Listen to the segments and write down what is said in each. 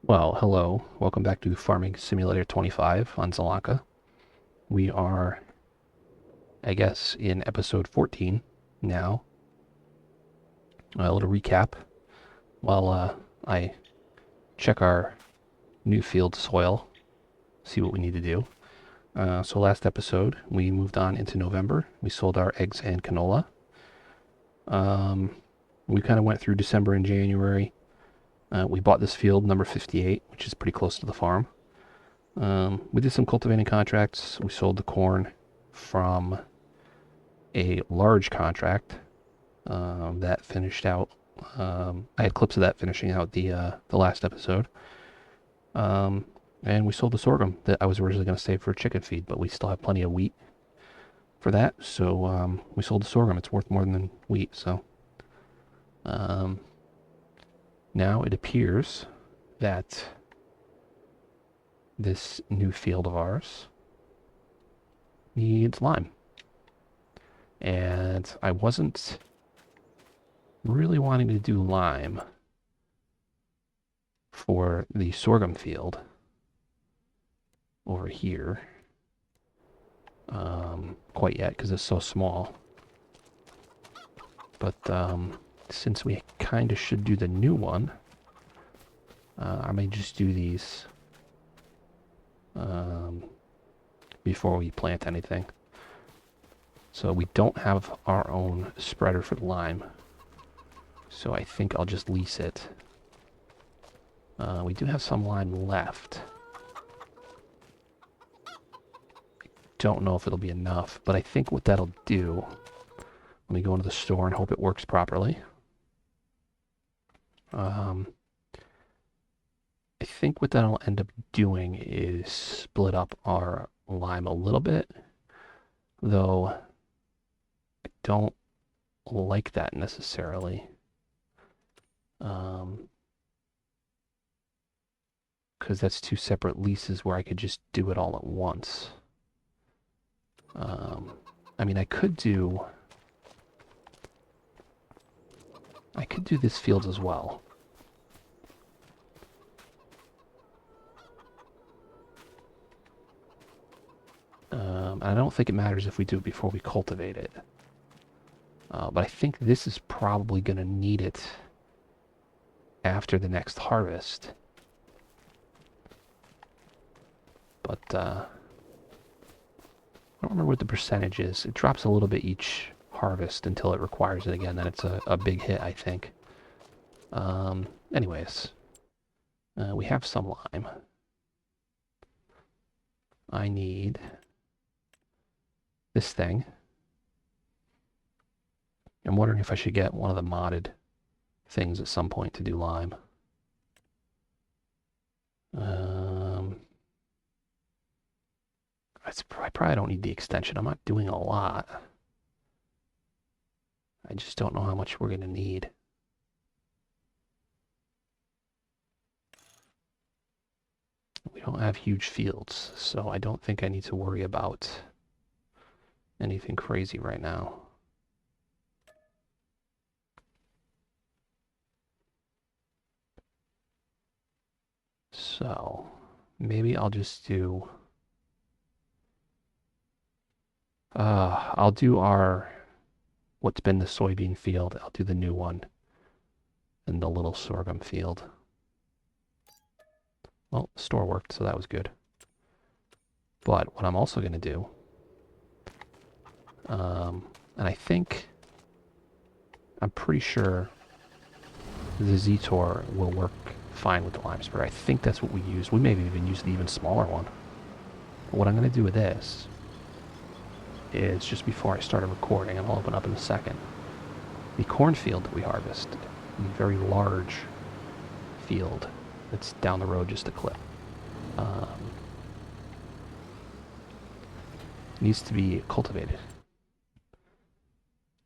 Well, hello. Welcome back to Farming Simulator 25 on Zielonka. We are, I guess, in episode 14 now. A little recap while I check our new field soil, see what we need to do. So last episode, we moved on into November. We sold our eggs and canola. Um, we kind of went through December and January. We bought this field, number 58, which is pretty close to the farm. We did some cultivating contracts. We sold the corn from a large contract that finished out. I had clips of that finishing out the last episode. Um, and we sold the sorghum that I was originally going to save for chicken feed, but we still have plenty of wheat for that. So we sold the sorghum. It's worth more than wheat. So um, now it appears that this new field of ours needs lime. And I wasn't really wanting to do lime for the sorghum field over here quite yet because it's so small. But since we kind of should do the new one, I may just do these before we plant anything. So we don't have our own spreader for the lime. So I think I'll just lease it. We do have some lime left. Don't know if it'll be enough, but I think what that'll do, let me go into the store and hope it works properly. I think what that'll end up doing is split up our lime a little bit, though I don't like that necessarily. Because that's two separate leases where I could just do it all at once. I mean, I could do this field as well. I don't think it matters if we do it before we cultivate it. But I think this is probably going to need it after the next harvest. But I don't remember what the percentage is. It drops a little bit each harvest until it requires it again. Then it's a big hit, I think. Anyways, we have some lime. I need this thing. I'm wondering if I should get one of the modded things at some point to do lime. I probably don't need the extension. I'm not doing a lot. I just don't know how much we're going to need. We don't have huge fields, so I don't think I need to worry about anything crazy right now. So maybe I'll just do I'll do our what's been the soybean field. I'll do the new one and the little sorghum field. Well, the store worked, so that was good. But what I'm also going to do, and I'm pretty sure the Z-Tor will work fine with the lime spreader. I think that's what we use. We may have even used the even smaller one. But what I'm going to do with this is just before I started recording, and I'll open up in a second, the cornfield that we harvested, a very large field that's down the road just a clip, needs to be cultivated.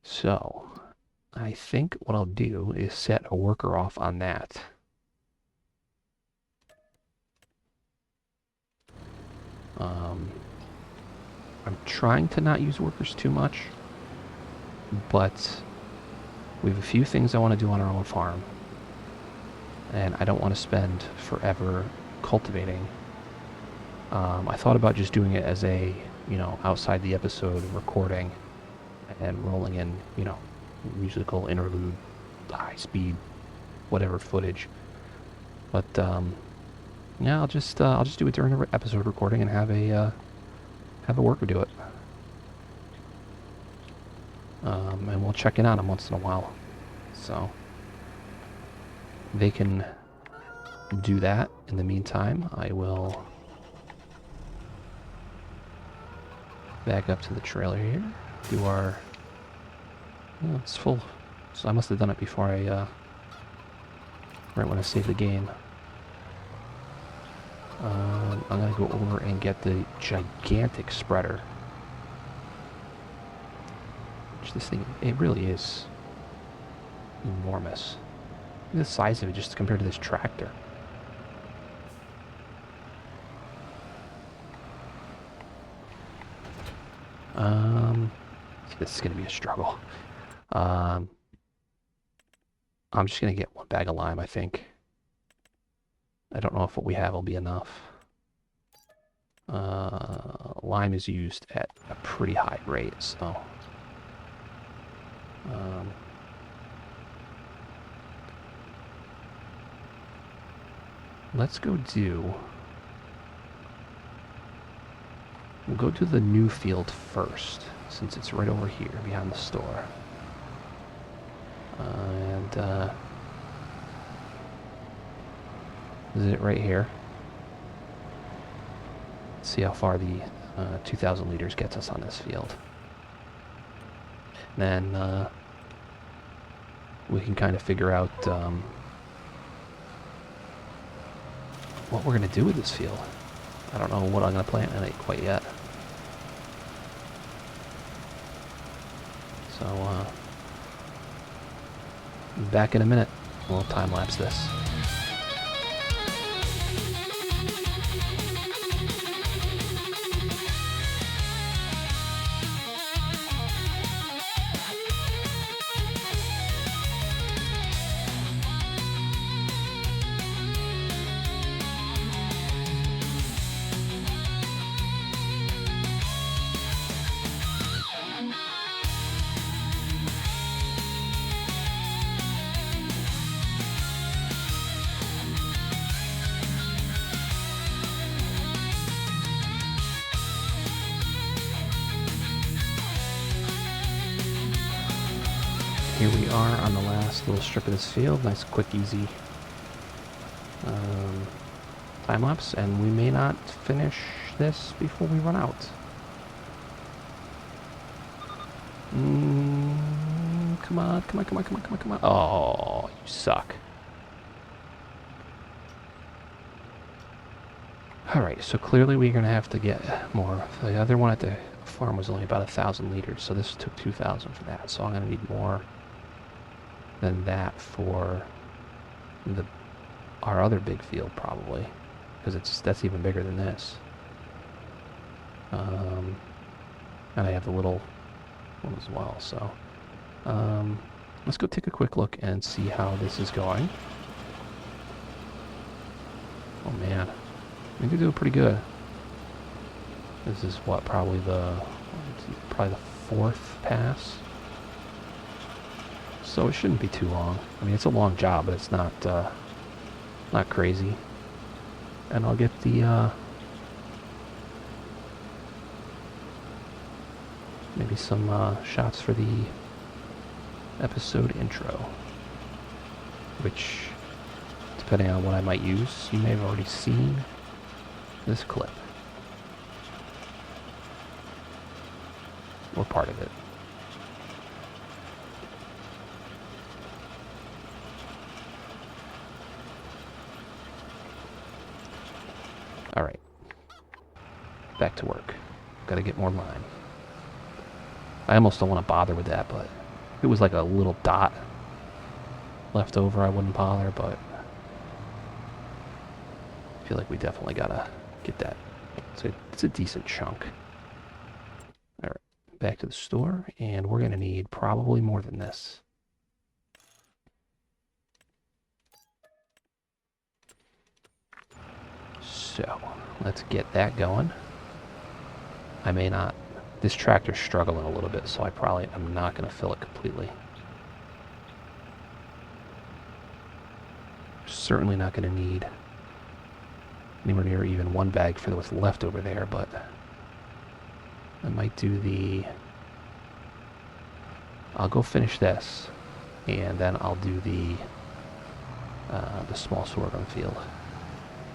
So I think what I'll do is set a worker off on that. I'm trying to not use workers too much, but we have a few things I want to do on our own farm. and I don't want to spend forever cultivating. I thought about just doing it as a, outside the episode recording and rolling in, musical interlude, high speed, whatever footage. But yeah, I'll just do it during the episode recording and have a worker do it. And we'll check in on them once in a while. So they can do that. In the meantime, I will back up to the trailer here. Do our... Oh, it's full. So I must have done it before right when I saved the game. I'm going to go over and get the gigantic spreader. Which this thing, it really is enormous. Look at the size of it just compared to this tractor. This is going to be a struggle. I'm just going to get one bag of lime, I think. I don't know if what we have will be enough. Lime is used at a pretty high rate, so... let's go do... We'll go to the new field first, since it's right over here behind the store. Is it right here? Let's see how far the 2,000 liters gets us on this field. And then we can kind of figure out what we're going to do with this field. I don't know what I'm going to plant in it quite yet. So, back in a minute. We'll time-lapse this. Here we are on the last little strip of this field. Nice, quick, easy time-lapse, and we may not finish this before we run out. Come on, come on, come on, come on, come on, come on. Oh, you suck. Alright, so clearly we're going to have to get more. The other one at the farm was only about 1,000 liters, so this took 2,000 for that. So I'm going to need more than that for our other big field, probably, because that's even bigger than this. And I have the little one as well. So let's go take a quick look and see how this is going. Oh man, I think we're doing pretty good. This is what, probably the fourth pass. So it shouldn't be too long. I mean, it's a long job, but it's not crazy. And I'll get the maybe some shots for the episode intro, which, depending on what I might use, you may have already seen this clip or part of it. Alright, back to work. Gotta get more lime. I almost don't want to bother with that, but if it was like a little dot left over, I wouldn't bother, but I feel like we definitely gotta get that. It's a decent chunk. Alright, back to the store, and we're gonna need probably more than this. So, let's get that going. I may not... This tractor's struggling a little bit, so I probably am not going to fill it completely. Certainly not going to need anywhere near even one bag for what's left over there, but I might do the... I'll go finish this, and then I'll do the small sorghum field,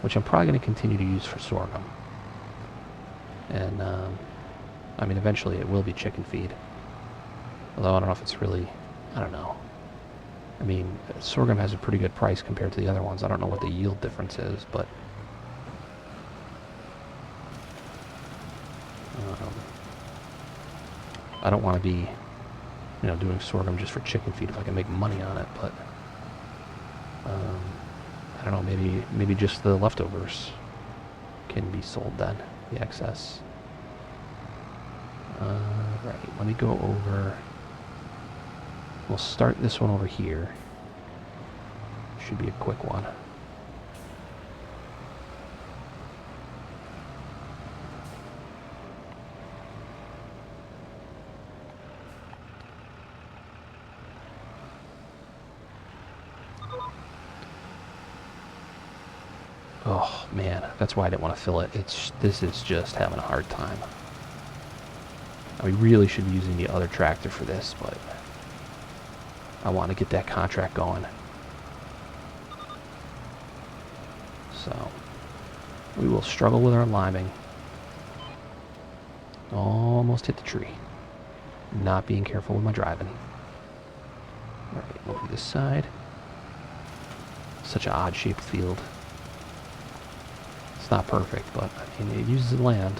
which I'm probably going to continue to use for sorghum. And, I mean, eventually it will be chicken feed. Although I don't know if it's really, I don't know. I mean, sorghum has a pretty good price compared to the other ones. I don't know what the yield difference is, but... I don't want to be, doing sorghum just for chicken feed if I can make money on it, but... I don't know, maybe just the leftovers can be sold then, the excess. Right, let me go over... We'll start this one over here. Should be a quick one. Oh man, that's why I didn't want to fill it. This is just having a hard time. I really should be using the other tractor for this, but I want to get that contract going. So, we will struggle with our liming. Almost hit the tree. Not being careful with my driving. Alright, we'll do this side. Such an odd-shaped field. It's not perfect, but I mean, it uses the land.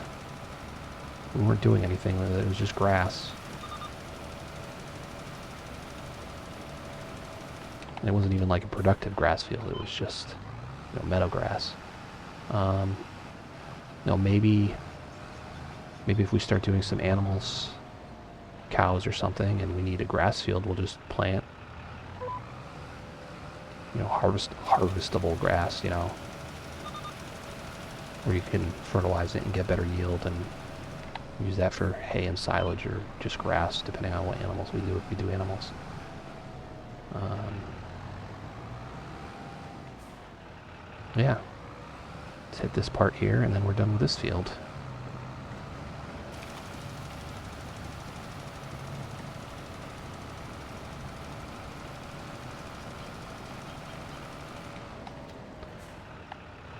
We weren't doing anything with it, it was just grass. And it wasn't even like a productive grass field, it was just, meadow grass. Maybe if we start doing some animals, cows or something, and we need a grass field, we'll just plant, harvestable grass, where you can fertilize it and get better yield and use that for hay and silage or just grass, depending on what animals we do, if we do animals. Yeah. Let's hit this part here, and then we're done with this field.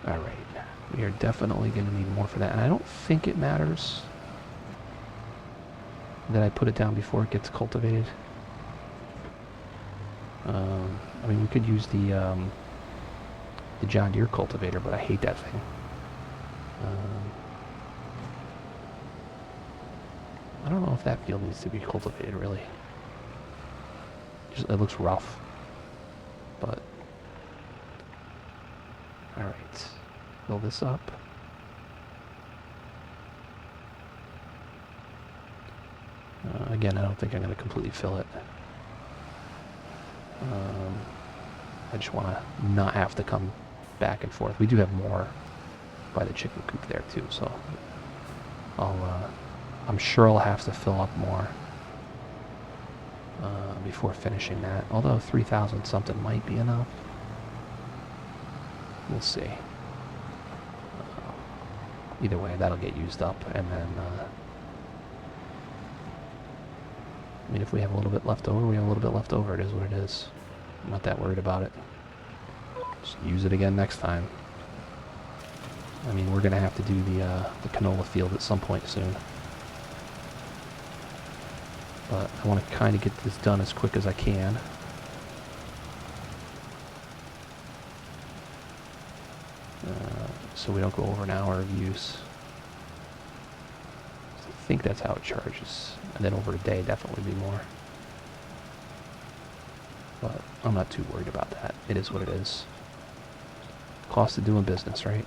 Alright. We are definitely going to need more for that, and I don't think it matters that I put it down before it gets cultivated. I mean, we could use the John Deere cultivator, but I hate that thing. I don't know if that field needs to be cultivated, really. It looks rough. But... Alright. Fill this up. Again, I don't think I'm going to completely fill it. I just want to not have to come back and forth. We do have more by the chicken coop there too, so I'm sure I'll have to fill up more before finishing that. Although 3,000 something might be enough. We'll see. Either way, that'll get used up, and then I mean, if we have a little bit left over, we have a little bit left over. It is what it is. I'm not that worried about it. Just use it again next time. I mean, we're going to have to do the canola field at some point soon. But I want to kind of get this done as quick as I can. So we don't go over an hour of use. I think that's how it charges. And then over a day, definitely be more. But I'm not too worried about that. It is what it is. Cost of doing business, right?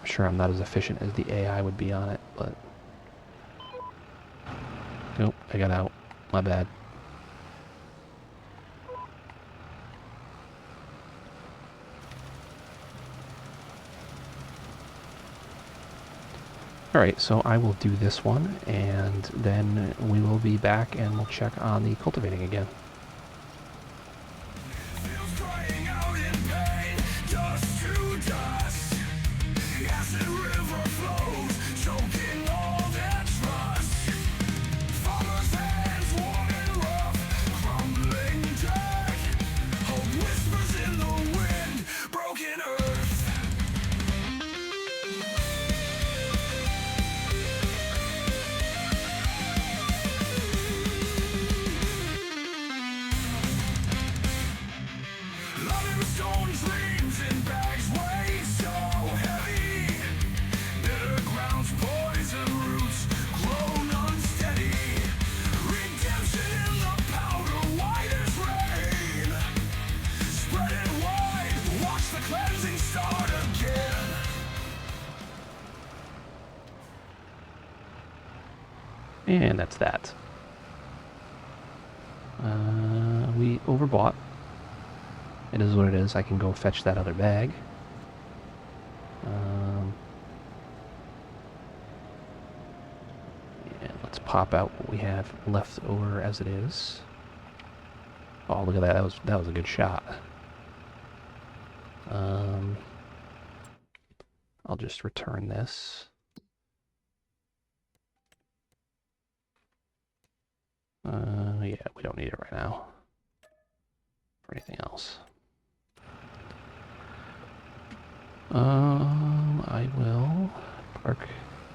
I'm sure I'm not as efficient as the AI would be on it, but... Nope, I got out. My bad. Alright, so I will do this one, and then we will be back and we'll check on the cultivating again. And that's that. We overbought. It is what it is. I can go fetch that other bag. And let's pop out what we have left over as it is. Oh, look at that. That was a good shot. I'll just return this. Yeah, we don't need it right now for anything else. I will park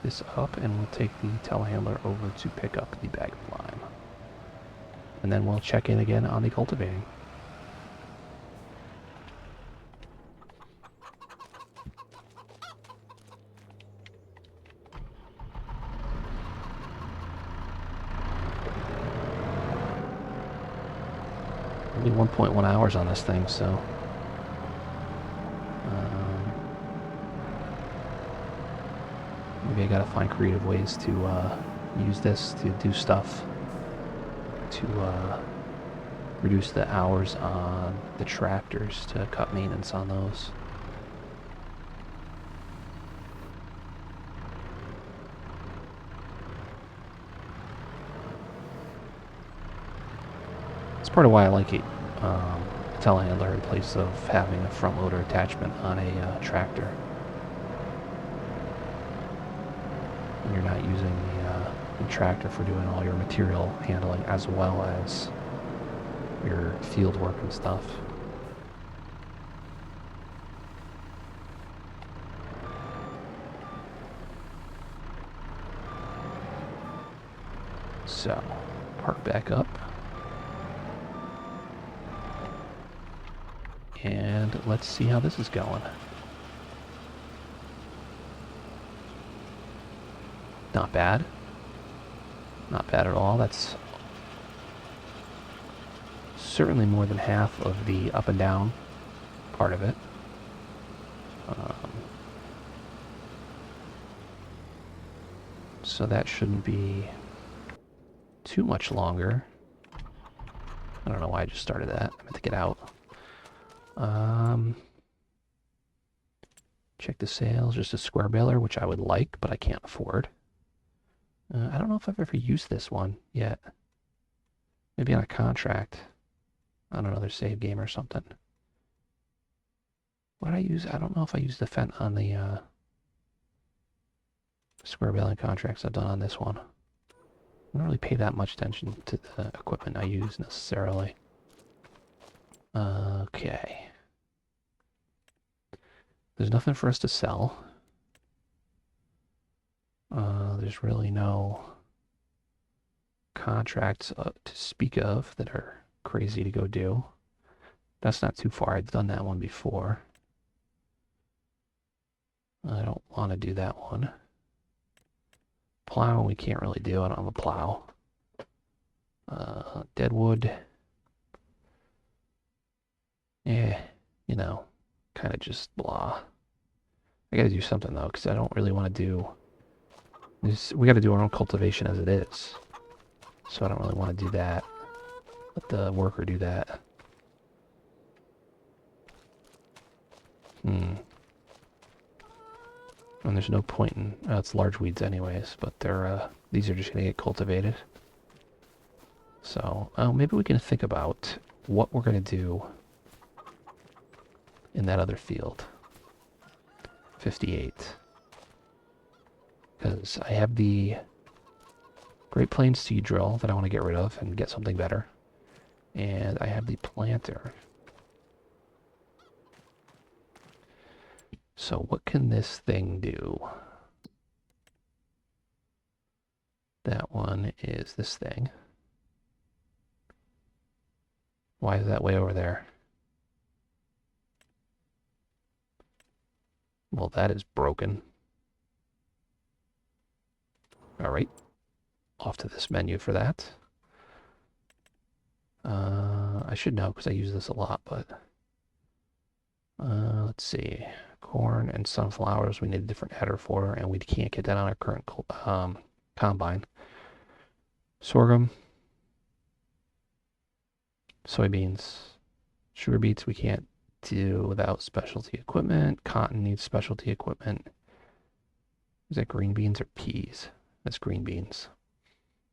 this up and we'll take the telehandler over to pick up the bag of lime. And then we'll check in again on the cultivating. Only 1.1 hours on this thing, so maybe I gotta find creative ways to use this to do stuff to reduce the hours on the tractors to cut maintenance on those. That's part of why I like it, telehandler in place of having a front loader attachment on a tractor. And you're not using the tractor for doing all your material handling as well as your field work and stuff. So, park back up. And let's see how this is going. Not bad. Not bad at all. That's certainly more than half of the up and down part of it. So that shouldn't be too much longer. I don't know why I just started that. I meant to get out. Check the sales, just a square baler, which I would like, but I can't afford. I don't know if I've ever used this one yet. Maybe on a contract. On another save game or something. What did I use? I don't know if I used the Fent on the square baling contracts I've done on this one. I don't really pay that much attention to the equipment I use necessarily. Okay. There's nothing for us to sell. There's really no contracts to speak of that are crazy to go do. That's not too far. I've done that one before. I don't want to do that one. Plow, we can't really do. I don't have a plow. Deadwood. Yeah, you know, kind of just blah. I gotta do something though, because I don't really want to do this. We gotta do our own cultivation as it is. So I don't really want to do that. Let the worker do that. And And there's no point in... it's large weeds anyways, but they're, these are just going to get cultivated. So, maybe we can think about what we're going to do in that other field. 58. Because I have the Great Plains seed drill that I want to get rid of and get something better. And I have the planter. So what can this thing do? That one is this thing. Why is that way over there? Well, that is broken. All right. Off to this menu for that. I should know because I use this a lot, but let's see. Corn and sunflowers we need a different header for, and we can't get that on our current combine. Sorghum, soybeans, sugar beets we can't do without specialty equipment. Cotton needs specialty equipment. Is that green beans or peas? That's green beans.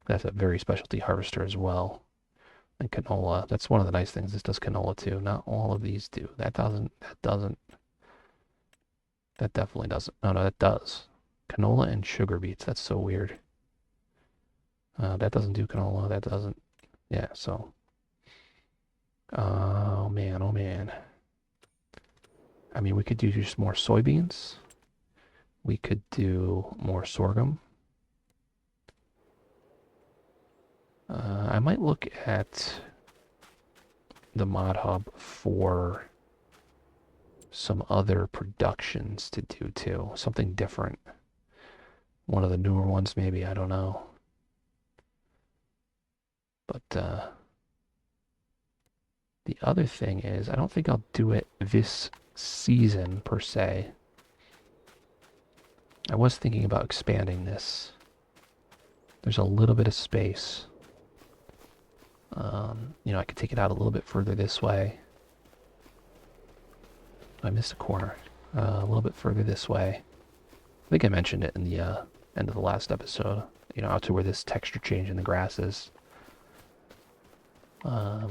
That's a very specialty harvester as well. And canola, that's one of the nice things. This does canola too. Not all of these do. That definitely doesn't. No, that does. Canola and sugar beets. That's so weird. That doesn't do canola. That doesn't. Yeah, so. Oh man, oh man. I mean, we could do just more soybeans. We could do more sorghum. I might look at the mod hub for some other productions to do too. Something different. One of the newer ones maybe, I don't know. But the other thing is, I don't think I'll do it this season per se. I was thinking about expanding this. There's a little bit of space. You know, I could take it out a little bit further this way. I missed a corner. A little bit further this way. I think I mentioned it in the end of the last episode. You know, out to where this texture change in the grass is. But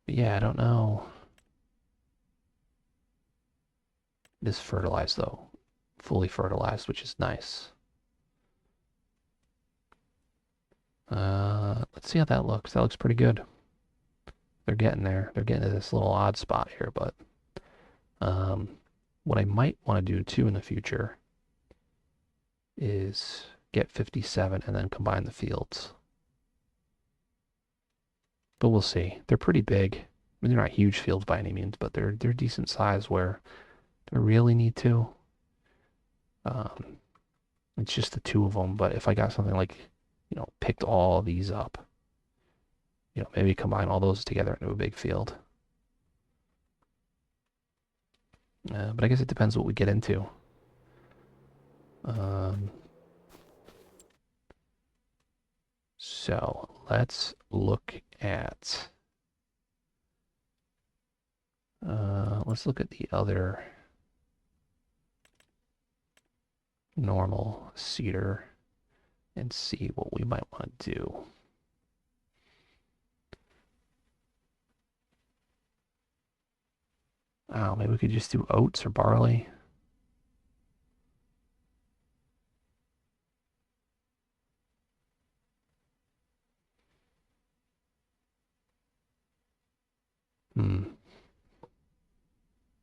yeah, I don't know. It is fertilized though. Fully fertilized, which is nice. Let's see how that looks. That looks pretty good. They're getting there. They're getting to this little odd spot here, but what I might want to do too in the future is get 57 and then combine the fields. But we'll see. They're pretty big. I mean, they're not huge fields by any means, but they're decent size where do I really need to? It's just the two of them, but if I got something like, you know, picked all these up, you know, maybe combine all those together into a big field. But I guess it depends what we get into. So let's look at the other normal cedar and see what we might want to do. Oh, maybe we could just do oats or barley.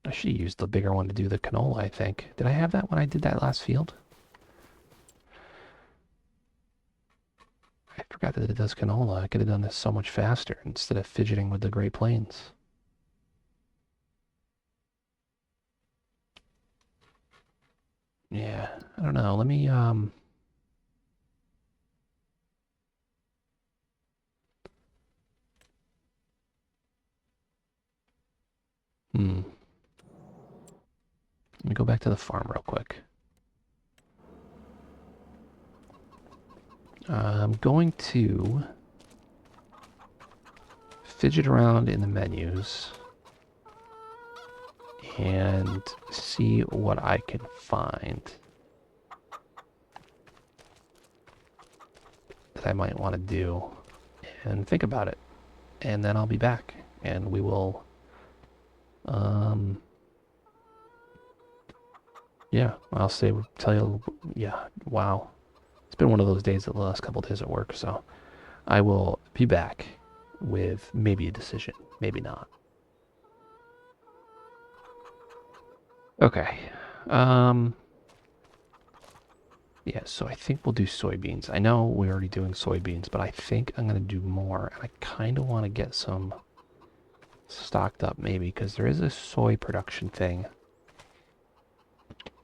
I should have used the bigger one to do the canola, I think. Did I have that when I did that last field? I forgot that it does canola. I could have done this so much faster instead of fidgeting with the Great Plains. Yeah, I don't know. Let me, Let me go back to the farm real quick. I'm going to fidget around in the menus and see what I can find that I might want to do and think about it. And then I'll be back and we will, yeah, tell you, yeah, wow. It's been one of those days, the last couple of days at work, so I will be back with maybe a decision, maybe not. Okay. Um, yeah, so I think we'll do soybeans. I know we're already doing soybeans, but I think I'm going to do more. And I kind of want to get some stocked up maybe, because there is a soy production thing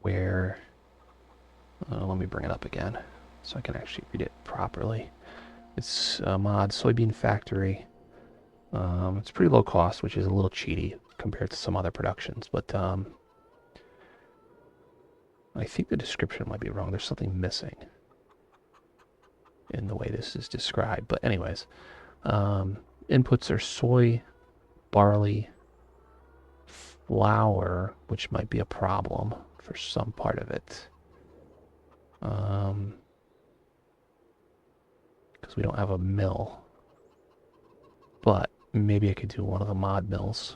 where, let me bring it up again so I can actually read it properly. It's a mod, Soybean Factory. It's pretty low cost, which is a little cheaty compared to some other productions, but I think the description might be wrong. There's something missing in the way this is described. But anyways, inputs are soy, barley, flour, which might be a problem for some part of it. Because we don't have a mill. But maybe I could do one of the mod mills.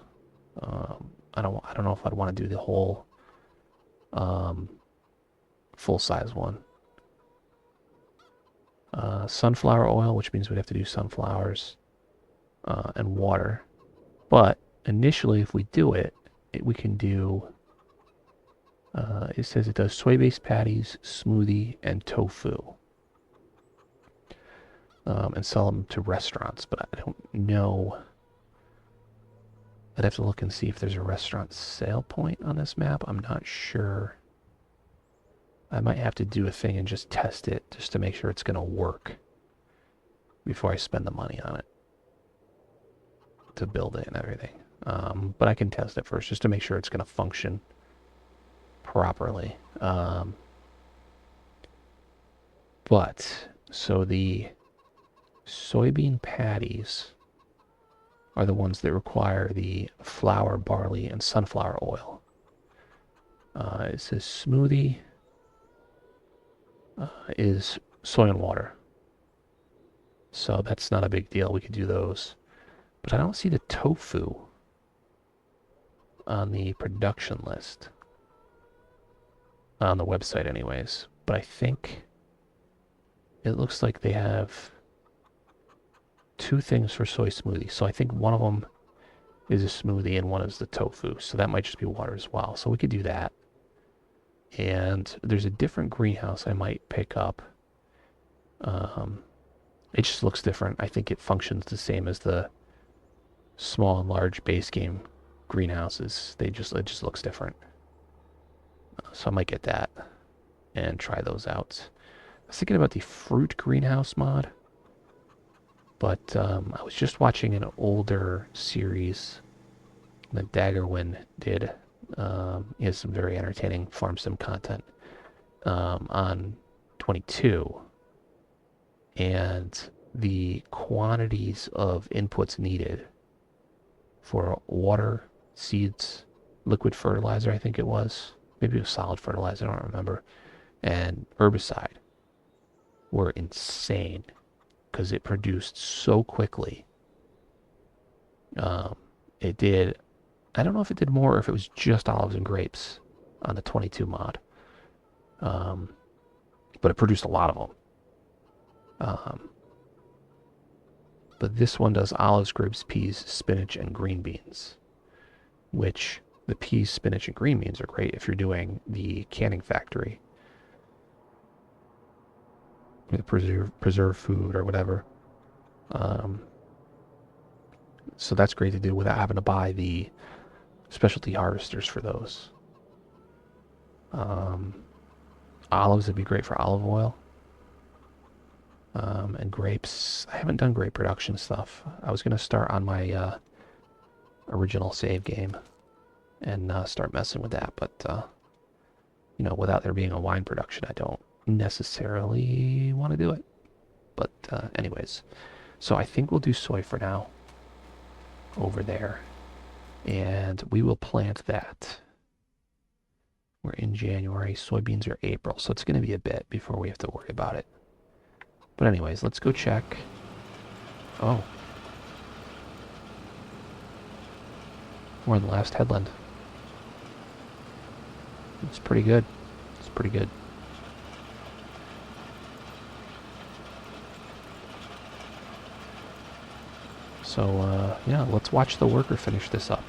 I don't know if I'd want to do the whole full size one. Sunflower oil, which means we'd have to do sunflowers and water. But initially, if we do it, we can do. It says it does soy-based patties, smoothie, and tofu, and sell them to restaurants. But I don't know. I'd have to look and see if there's a restaurant sale point on this map. I'm not sure. I might have to do a thing and just test it just to make sure it's going to work before I spend the money on it to build it and everything. But I can test it first just to make sure it's going to function properly. So the soybean patties are the ones that require the flour, barley, and sunflower oil. It says smoothie is soy and water. So that's not a big deal. We could do those. But I don't see the tofu on the production list. On the website anyways. But I think it looks like they have two things for soy smoothie. So I think one of them is a smoothie and one is the tofu. So that might just be water as well. So we could do that. And there's a different greenhouse I might pick up. It just looks different. I think it functions the same as the small and large base game greenhouses. It just looks different. So I might get that and try those out. I was thinking about the fruit greenhouse mod, but I was just watching an older series that Daggerwin did. He has some very entertaining farm sim content on 22, and the quantities of inputs needed for water, seeds, liquid fertilizer, I think it was. Maybe it was solid fertilizer, I don't remember. And herbicide were insane because it produced so quickly. It did, I don't know if it did more or if it was just olives and grapes on the 22 mod. But it produced a lot of them. But this one does olives, grapes, peas, spinach, and green beans, which the peas, spinach, and green beans are great if you're doing the canning factory. The preserve food or whatever. So that's great to do without having to buy the specialty harvesters for those. Olives would be great for olive oil. And grapes. I haven't done grape production stuff. I was going to start on my original save game and start messing with that. But, without there being a wine production, I don't necessarily want to do it. But anyways, so I think we'll do soy for now over there. And we will plant that. We're in January. Soybeans are April, so it's going to be a bit before we have to worry about it. But anyways, let's go check. Oh. We're in the last headland. It's pretty good. It's pretty good. So, yeah, let's watch the worker finish this up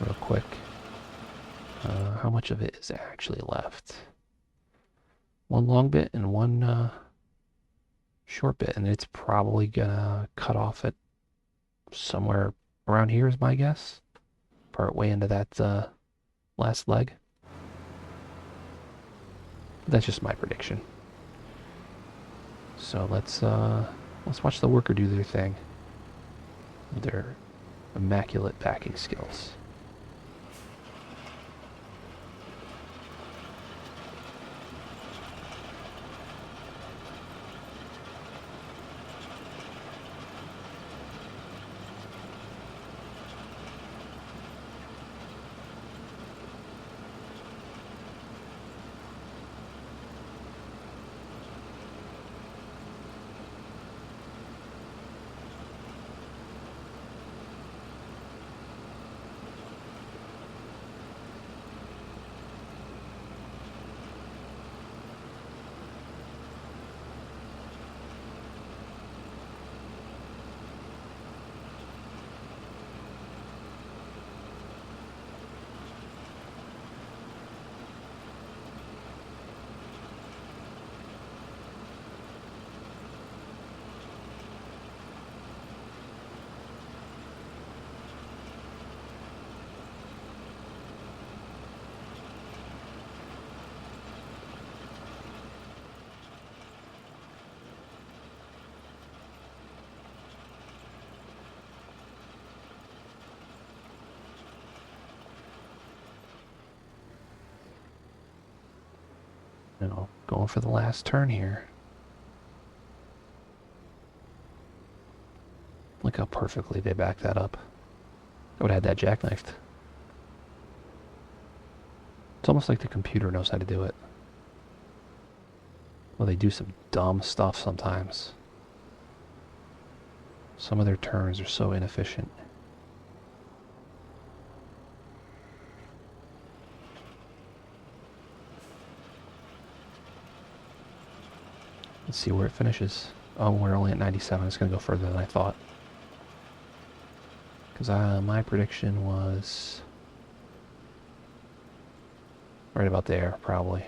real quick. How much of it is actually left? One long bit and one short bit, and it's probably gonna cut off at somewhere around here is my guess. Part way into that last leg. That's just my prediction. So let's watch the worker do their thing. Their immaculate packing skills. You know, going for the last turn here. Look how perfectly they back that up. I would have had that jackknifed. It's almost like the computer knows how to do it. Well, they do some dumb stuff sometimes. Some of their turns are so inefficient. Let's see where it finishes. Oh, we're only at 97. It's going to go further than I thought. Because my prediction was right about there, probably.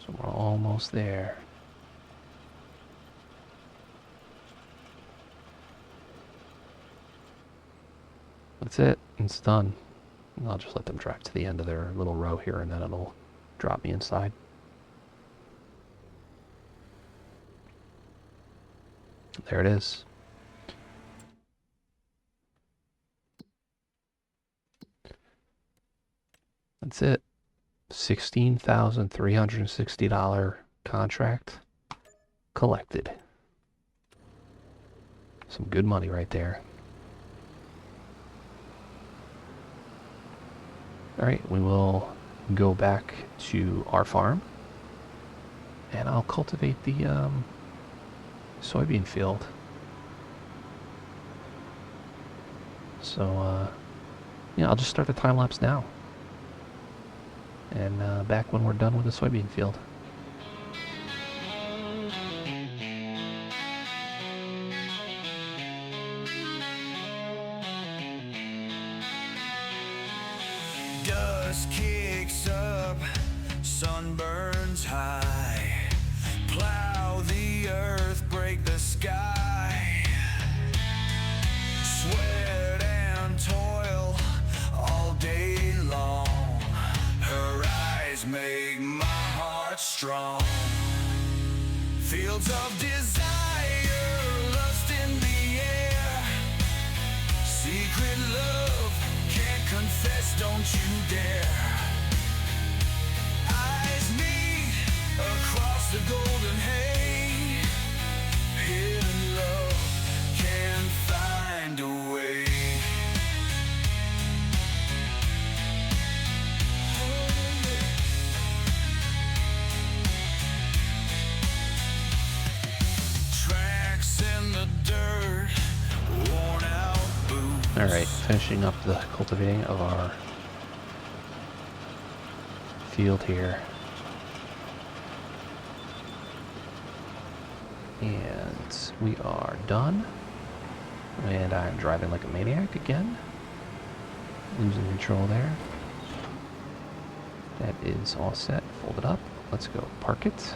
So we're almost there. That's it. It's done. I'll just let them drive to the end of their little row here, and then it'll drop me inside. There it is. That's it. $16,360 contract collected. Some good money right there. Alright, we will go back to our farm, and I'll cultivate the soybean field. So, yeah, I'll just start the time lapse now. And back when we're done with the soybean field. Dust kicks up, sun burns high. Plow the earth, break the sky. Sweat and toil all day long. Her eyes make my heart strong. Fields of desire, lust in the air. Secret love, can't confess, don't you dare. Eyes meet across the golden hay. Hidden love can't find. Alright, finishing up the cultivating of our field here. And we are done. And I'm driving like a maniac again. Losing control there. That is all set. Fold it up. Let's go park it.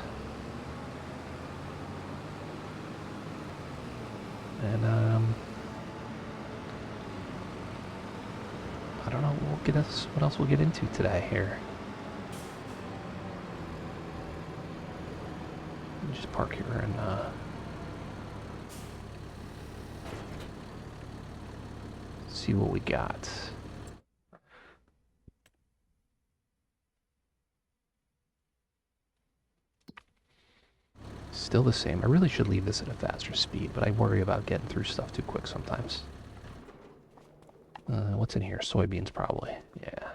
And I don't know what else we'll get into today here. Just park here and see what we got. Still the same. I really should leave this at a faster speed, but I worry about getting through stuff too quick sometimes. What's in here? Soybeans, probably. Yeah.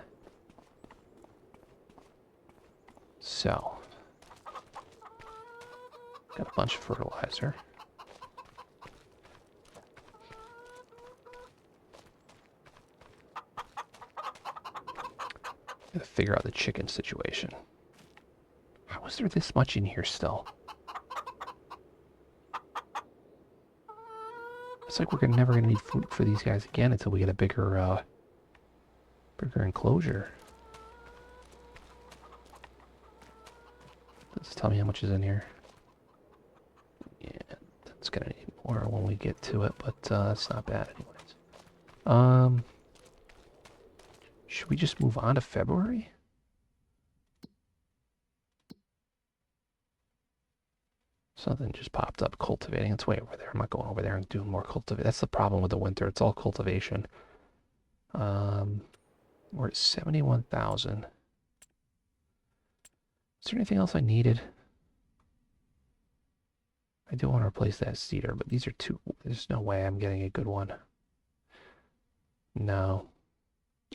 So. Got a bunch of fertilizer. Gotta figure out the chicken situation. How is there this much in here still? It's like we're never gonna need food for these guys again until we get a bigger enclosure. Let's tell me how much is in here. Yeah, that's gonna need more when we get to it, but that's not bad anyways. Should we just move on to February? Something just popped up, cultivating. It's way over there. I'm not going over there and doing more cultivate. That's the problem with the winter. It's all cultivation. We're at 71,000. Is there anything else I needed? I do want to replace that cedar, but these are two. There's no way I'm getting a good one. No.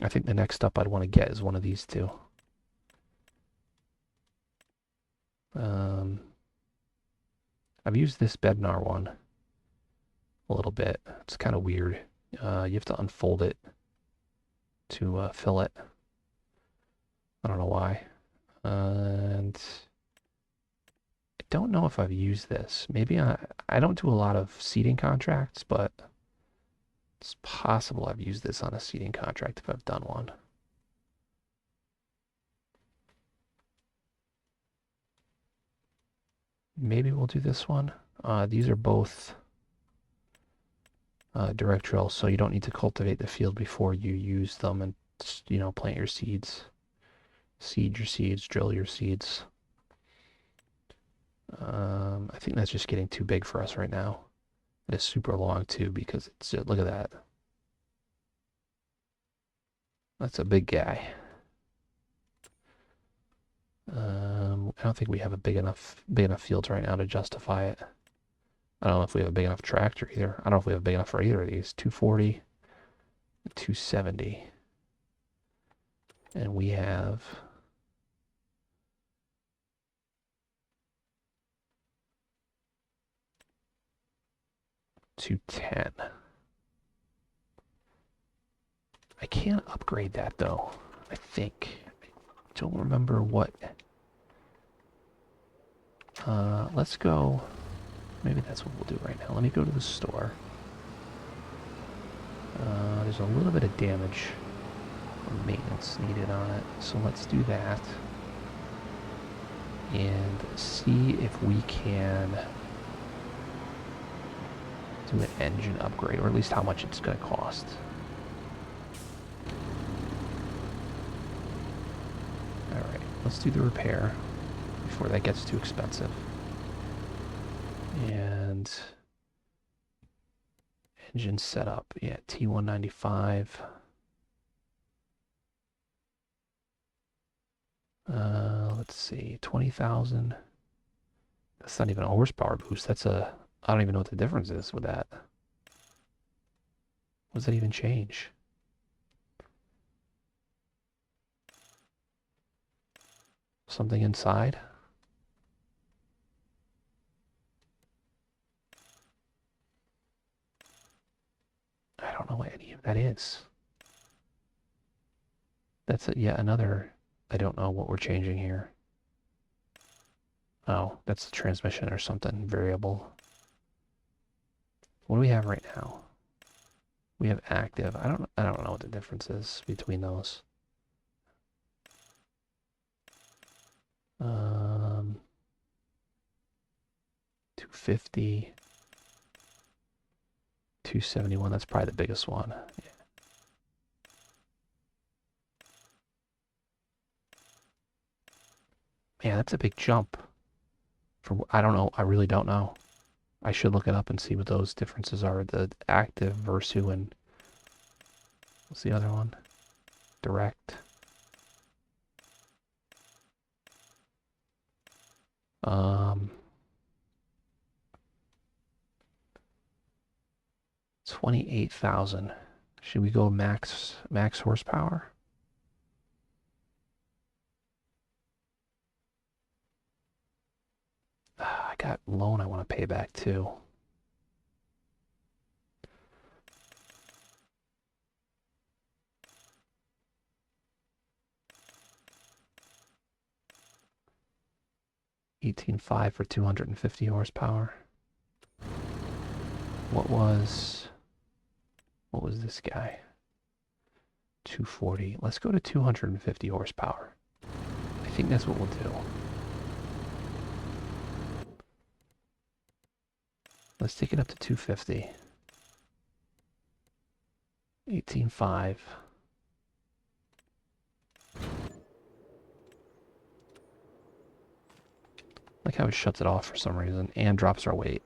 I think the next up I'd want to get is one of these two. I've used this Bednar one a little bit. It's kind of weird. You have to unfold it to fill it. I don't know why. And I don't know if I've used this. Maybe I don't do a lot of seeding contracts, but it's possible I've used this on a seeding contract if I've done one. Maybe we'll do this one. These are both direct drills, so you don't need to cultivate the field before you use them and, you know, plant your seeds. Seed your seeds, drill your seeds. I think that's just getting too big for us right now. It is super long too because it's, look at that. That's a big guy. I don't think we have a big enough fields right now to justify it. I don't know if we have a big enough tractor either. I don't know if we have big enough for either of these. 240, 270. And we have 210. I can't upgrade that though. I think. I don't remember what. Let's go. Maybe that's what we'll do right now. Let me go to the store. There's a little bit of damage or maintenance needed on it, so let's do that. And see if we can do an engine upgrade, or at least how much it's going to cost. Alright, let's do the repair before that gets too expensive. And engine setup, yeah, T195. Let's see, 20,000. That's not even a horsepower boost. That's a, I don't even know what the difference is with that. What does that even change? Something inside? I don't know what any of that is. nice. That's yet another, I don't know what we're changing here. Oh, that's the transmission or something, variable. What do we have right now? We have active. I don't know what the difference is between those. 250, 271, that's probably the biggest one. Yeah. Man, that's a big jump. I don't know, I really don't know. I should look it up and see what those differences are. The active Versu and what's the other one? Direct. Um, 28,000. Should we go max horsepower? I got loan I want to pay back too. $18,500 for 250 horsepower. What was this guy? 240. Let's go to 250 horsepower. I think that's what we'll do. Let's take it up to 250. 18.5. Like how it shuts it off for some reason and drops our weight.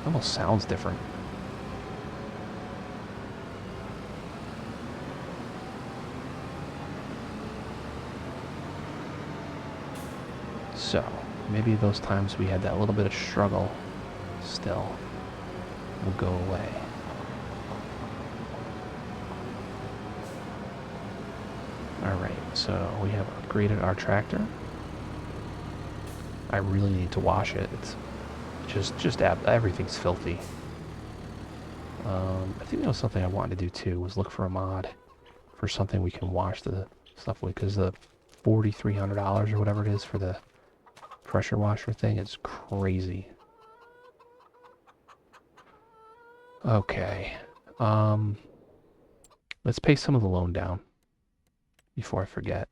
Almost sounds different. So, maybe those times we had that little bit of struggle still will go away. Alright, so we have upgraded our tractor. I really need to wash it. It's just everything's filthy. I think that was something I wanted to do too, was look for a mod for something we can wash the stuff with, because the $4,300 or whatever it is for the pressure washer thing is crazy. Okay. Let's pay some of the loan down before I forget.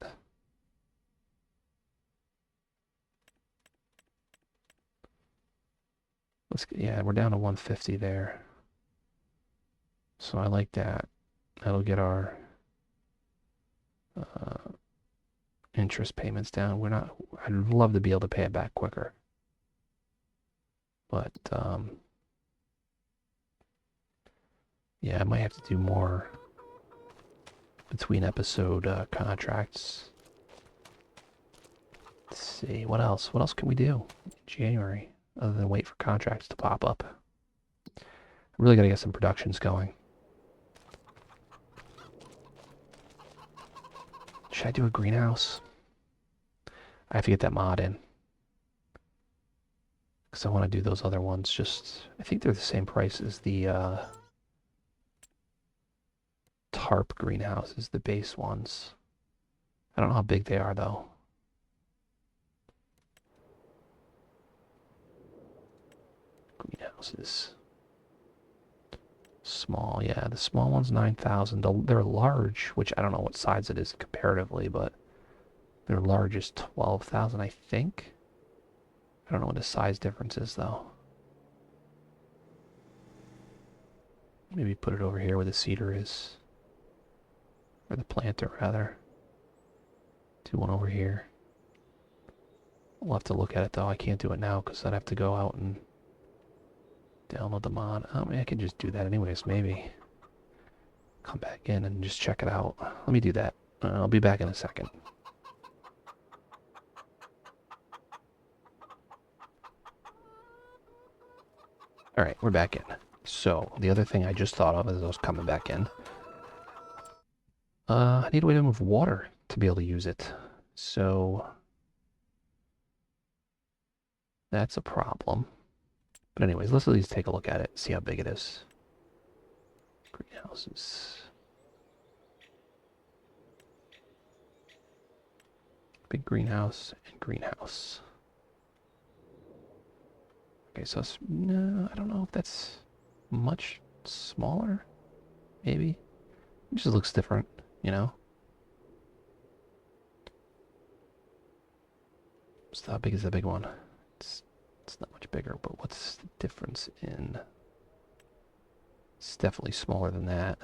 Yeah, we're down to 150 there. So I like that. That'll get our interest payments down. I'd love to be able to pay it back quicker. But, yeah, I might have to do more between episode contracts. Let's see, what else? What else can we do in January other than wait for contracts to pop up? I really gotta get some productions going. Should I do a greenhouse? I have to get that mod in. Because I want to do those other ones. I think they're the same price as the tarp greenhouses, the base ones. I don't know how big they are though. Greenhouses. Small, yeah, the small one's 9,000. They're large, which I don't know what size it is comparatively, but their large is 12,000, I think. I don't know what the size difference is though. Maybe put it over here where the cedar is. Or the planter, rather. Do one over here. We'll have to look at it though. I can't do it now because I'd have to go out and download the mod. I mean, I can just do that anyways, maybe. Come back in and just check it out. Let me do that. I'll be back in a second. Alright, we're back in. So, the other thing I just thought of as I was coming back in. I need a way to move water to be able to use it. So, That's a problem. But anyways, let's at least take a look at it, see how big it is. Greenhouses. Big greenhouse and greenhouse. Okay, so no, I don't know if that's much smaller. Maybe. It just looks different, you know? So how big is the big one? It's it's not much bigger, but what's the difference in... It's definitely smaller than that.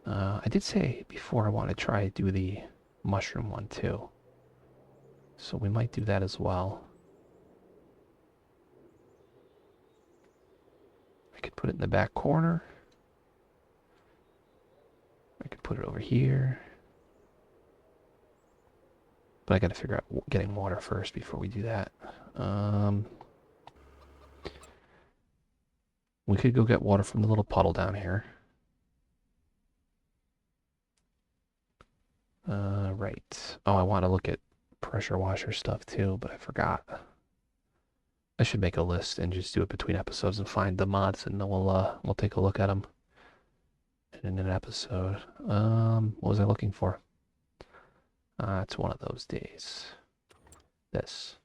I did say before I want to try do the mushroom one too. So we might do that as well. I could put it in the back corner. I could put it over here. But I gotta figure out getting water first before we do that. We could go get water from the little puddle down here. Right. Oh, I want to look at pressure washer stuff too, but I forgot. I should make a list and just do it between episodes and find the mods, and then we'll take a look at them in an episode. What was I looking for? It's one of those days. This.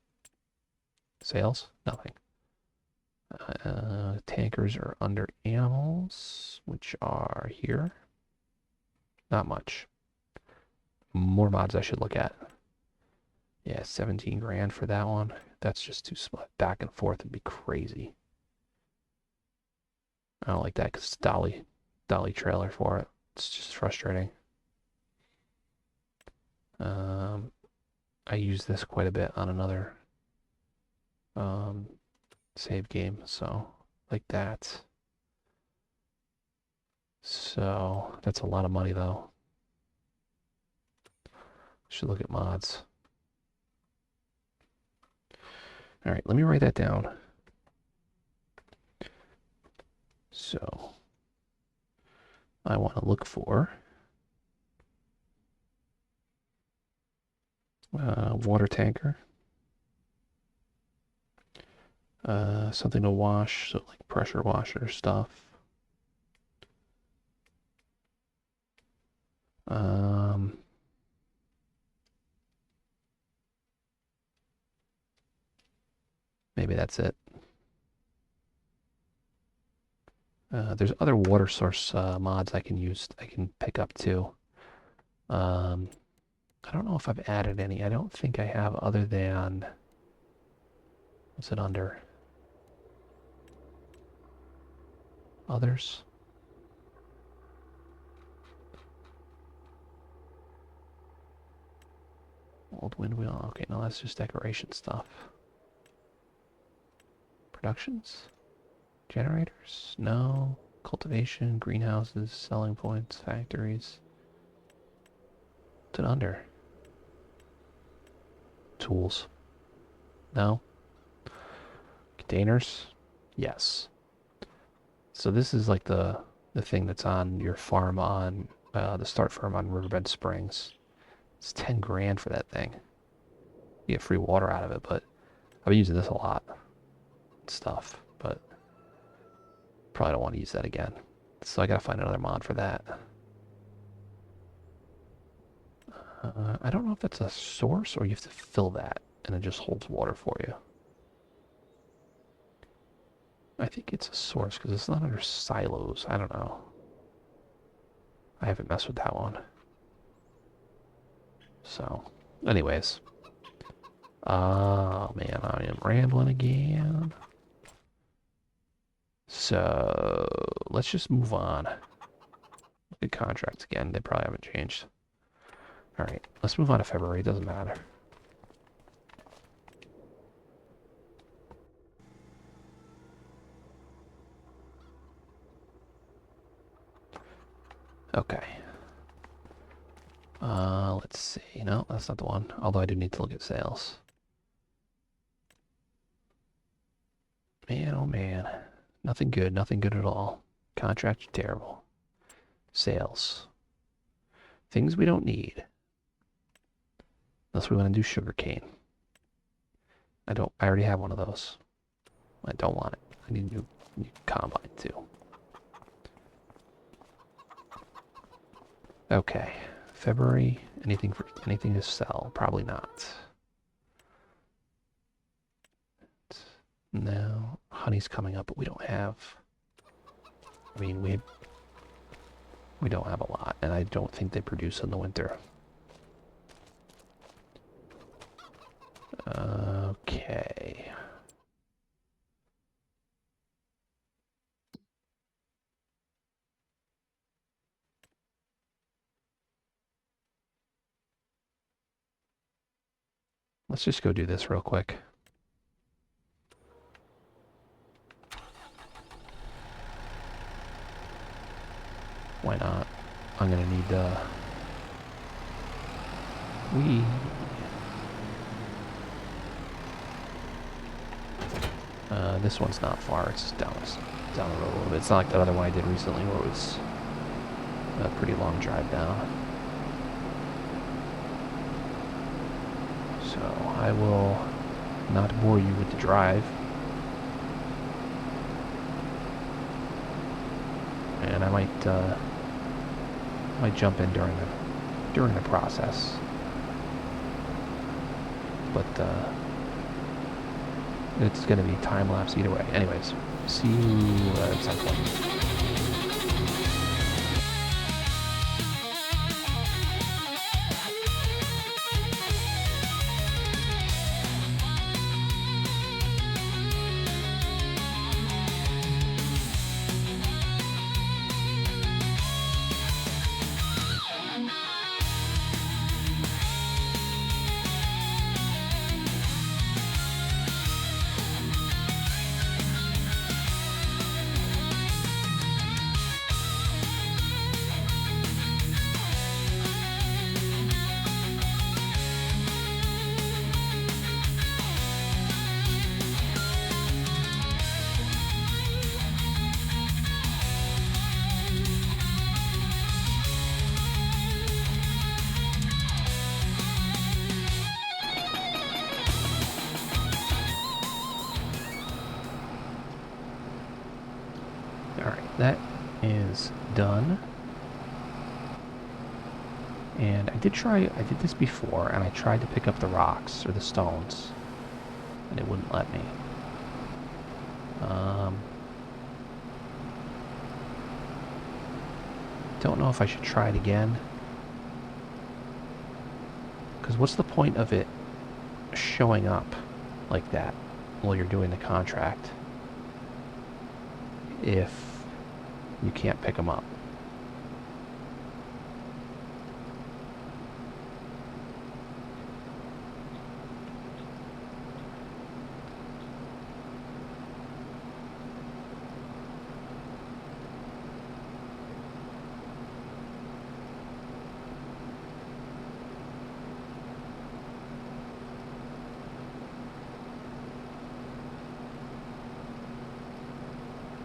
Sales? Nothing. Tankers are under animals, which are here. Not much. More mods I should look at. Yeah, 17 grand for that one. That's just too small. Back and forth would be crazy. I don't like that because it's dolly trailer for it. It's just frustrating. I use this quite a bit on another save game, so like that. So that's a lot of money though. Should look at mods. All right, let me write that down. So I want to look for water tanker. Something to wash, so like pressure washer stuff. Maybe that's it. There's other water source mods I can use, I can pick up too. I don't know if I've added any. I don't think I have other than... What's it under? Others? Old wind wheel. Okay, no, that's just decoration stuff. Productions? Generators? No. Cultivation, greenhouses, selling points, factories. What's it under? Tools. No. Containers? Yes. So this is like the thing that's on your farm on the start farm on Riverbed Springs. It's 10 grand for that thing. You get free water out of it, but I've been using this a lot. Stuff, but probably don't want to use that again. So I gotta find another mod for that. I don't know if that's a source or you have to fill that and it just holds water for you. I think it's a source because it's not under silos. I don't know. I haven't messed with that one. So, anyways. Oh man, I am rambling again. So, let's just move on. Look at contracts again. They probably haven't changed. Alright, let's move on to February. It doesn't matter. Okay. Let's see. No, that's not the one. Although I do need to look at sales. Man, oh man. Nothing good. Nothing good at all. Contracts are terrible. Sales. Things we don't need. Unless we want to do sugarcane. I already have one of those. I don't want it. I need a new combine too. Okay. February, anything to sell? Probably not. No, honey's coming up, but we don't have. I mean, we don't have a lot, and I don't think they produce in the winter. Okay. Let's just go do this real quick. Why not? I'm gonna need we this one's not far. It's just down the road a little bit. It's not like that other one I did recently where it was a pretty long drive down. So I will not bore you with the drive. And I might jump in during the process. But it's going to be time lapse either way. Anyways, see you at some point. Alright, that is done. And I did this before, and I tried to pick up the rocks, or the stones, and it wouldn't let me. Don't know if I should try it again. Because what's the point of it showing up like that while you're doing the contract if you can't pick them up?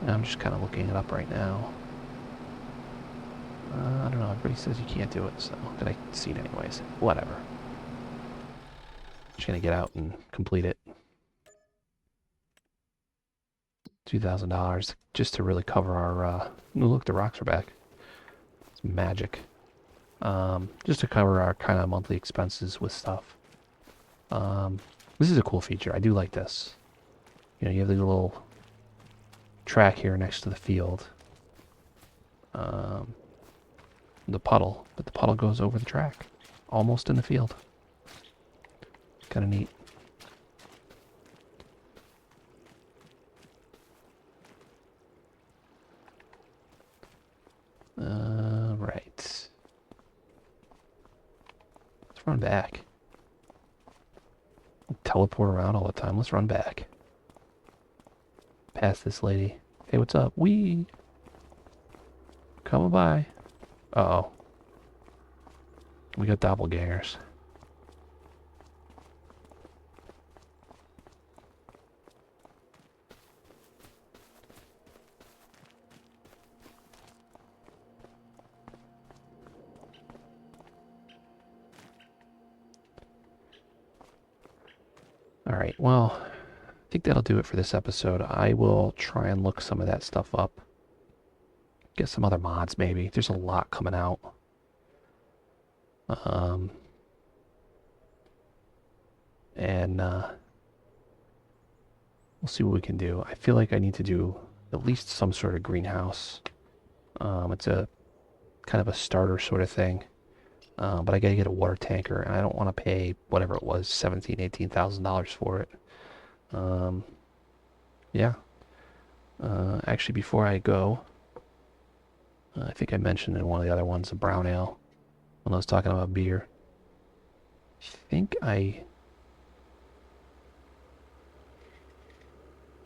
I'm just kind of looking it up right now. I don't know, everybody says you can't do it, so did I see it anyways? Whatever. Just gonna get out and complete it. $2,000 just to really cover our, oh, look, the rocks are back. It's magic. Just to cover our kind of monthly expenses with stuff. This is a cool feature. I do like this. You know, you have the little track here next to the field. The puddle, but the puddle goes over the track, almost in the field. Kind of neat. Right. Let's run back. Teleport around all the time. Let's run back. Past this lady. Hey, what's up? Wee. Coming by. Uh-oh. We got doppelgangers. All right, well, I think that'll do it for this episode. I will try and look some of that stuff up. Get some other mods maybe. There's a lot coming out. Um, and we'll see what we can do. I feel like I need to do at least some sort of greenhouse. It's a kind of a starter sort of thing. But I gotta get a water tanker, and I don't want to pay whatever it was, $18,000 for it. Um, yeah. Actually, before I go, I think I mentioned in one of the other ones a brown ale when I was talking about beer.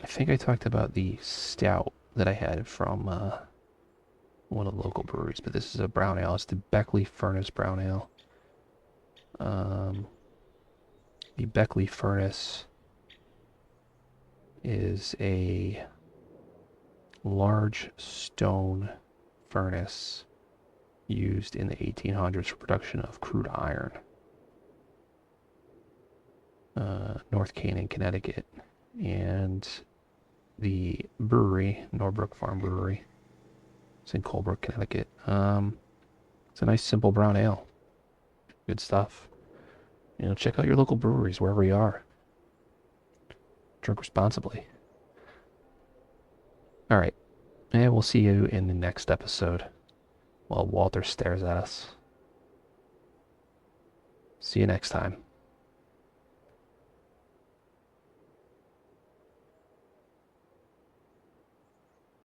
I think I talked about the stout that I had from one of the local breweries, but this is a brown ale. It's the Beckley Furnace Brown Ale. Um, the Beckley Furnace is a large stone furnace used in the 1800s for production of crude iron. North Canaan, Connecticut. And the brewery, Norbrook Farm Brewery, it's in Colebrook, Connecticut. It's a nice, simple brown ale. Good stuff. Check out your local breweries wherever you are. Drink responsibly. All right, and we'll see you in the next episode while Walter stares at us. See you next time.